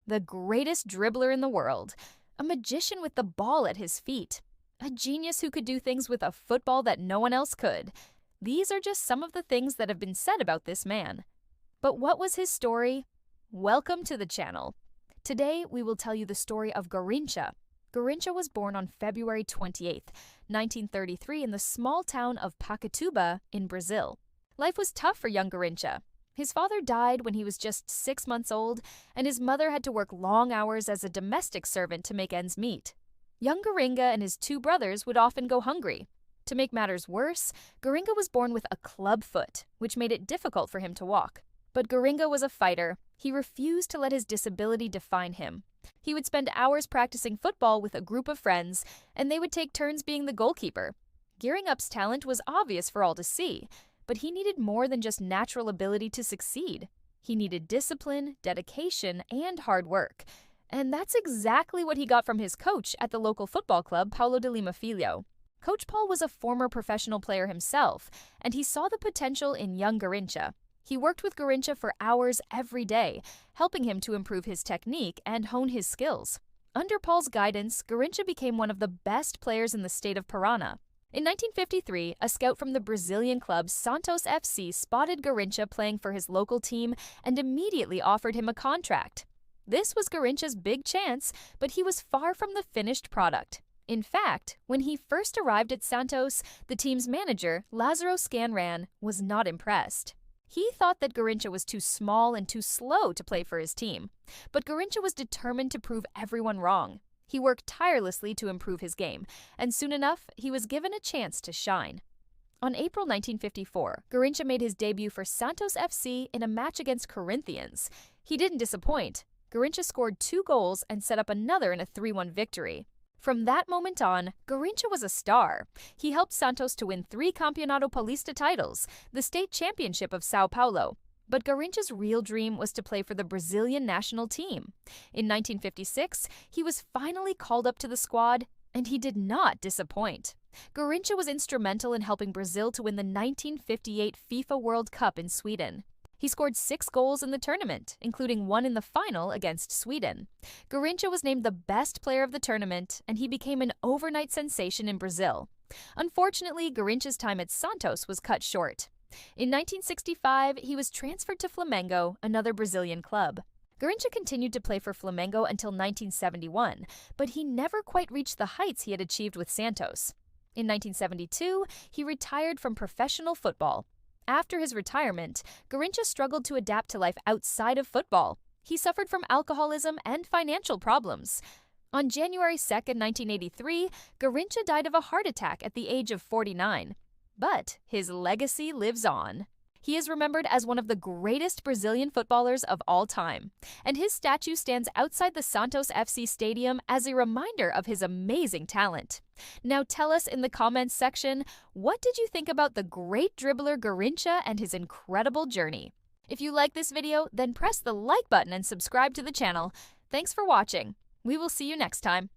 the greatest dribbler in the world, a magician with the ball at his feet, a genius who could do things with a football that no one else could. These are just some of the things that have been said about this man. But what was his story? Welcome to the channel. Today, we will tell you the story of Garrincha. Garrincha was born on February 28, 1933 in the small town of Pacatuba in Brazil. Life was tough for young Garrincha. His father died when he was just 6 months old, and his mother had to work long hours as a domestic servant to make ends meet. Young Garrincha and his 2 brothers would often go hungry. To make matters worse, Garrincha was born with a club foot, which made it difficult for him to walk. But Garrincha was a fighter. He refused to let his disability define him. He would spend hours practicing football with a group of friends, and they would take turns being the goalkeeper. Garrincha's talent was obvious for all to see, but he needed more than just natural ability to succeed. He needed discipline, dedication, and hard work. And that's exactly what he got from his coach at the local football club, Paulo de Lima Filho. Coach Paul was a former professional player himself, and he saw the potential in young Garrincha. He worked with Garrincha for hours every day, helping him to improve his technique and hone his skills. Under Paul's guidance, Garrincha became one of the best players in the state of Parana. In 1953, a scout from the Brazilian club Santos FC spotted Garrincha playing for his local team and immediately offered him a contract. This was Garrincha's big chance, but he was far from the finished product. In fact, when he first arrived at Santos, the team's manager, Lázaro Scanran, was not impressed. He thought that Garrincha was too small and too slow to play for his team. But Garrincha was determined to prove everyone wrong. He worked tirelessly to improve his game, and soon enough, he was given a chance to shine. On April 1954, Garrincha made his debut for Santos FC in a match against Corinthians. He didn't disappoint. Garrincha scored 2 goals and set up another in a 3-1 victory. From that moment on, Garrincha was a star. He helped Santos to win 3 Campeonato Paulista titles, the state championship of Sao Paulo. But Garrincha's real dream was to play for the Brazilian national team. In 1956, he was finally called up to the squad, and he did not disappoint. Garrincha was instrumental in helping Brazil to win the 1958 FIFA World Cup in Sweden. He scored 6 goals in the tournament, including 1 in the final against Sweden. Garrincha was named the best player of the tournament, and he became an overnight sensation in Brazil. Unfortunately, Garrincha's time at Santos was cut short. In 1965, he was transferred to Flamengo, another Brazilian club. Garrincha continued to play for Flamengo until 1971, but he never quite reached the heights he had achieved with Santos. In 1972, he retired from professional football. After his retirement, Garrincha struggled to adapt to life outside of football. He suffered from alcoholism and financial problems. On January 2, 1983, Garrincha died of a heart attack at the age of 49. But his legacy lives on. He is remembered as one of the greatest Brazilian footballers of all time, and his statue stands outside the Santos FC stadium as a reminder of his amazing talent. Now tell us in the comments section, what did you think about the great dribbler Garrincha and his incredible journey? If you like this video, then press the like button and subscribe to the channel. Thanks for watching. We will see you next time.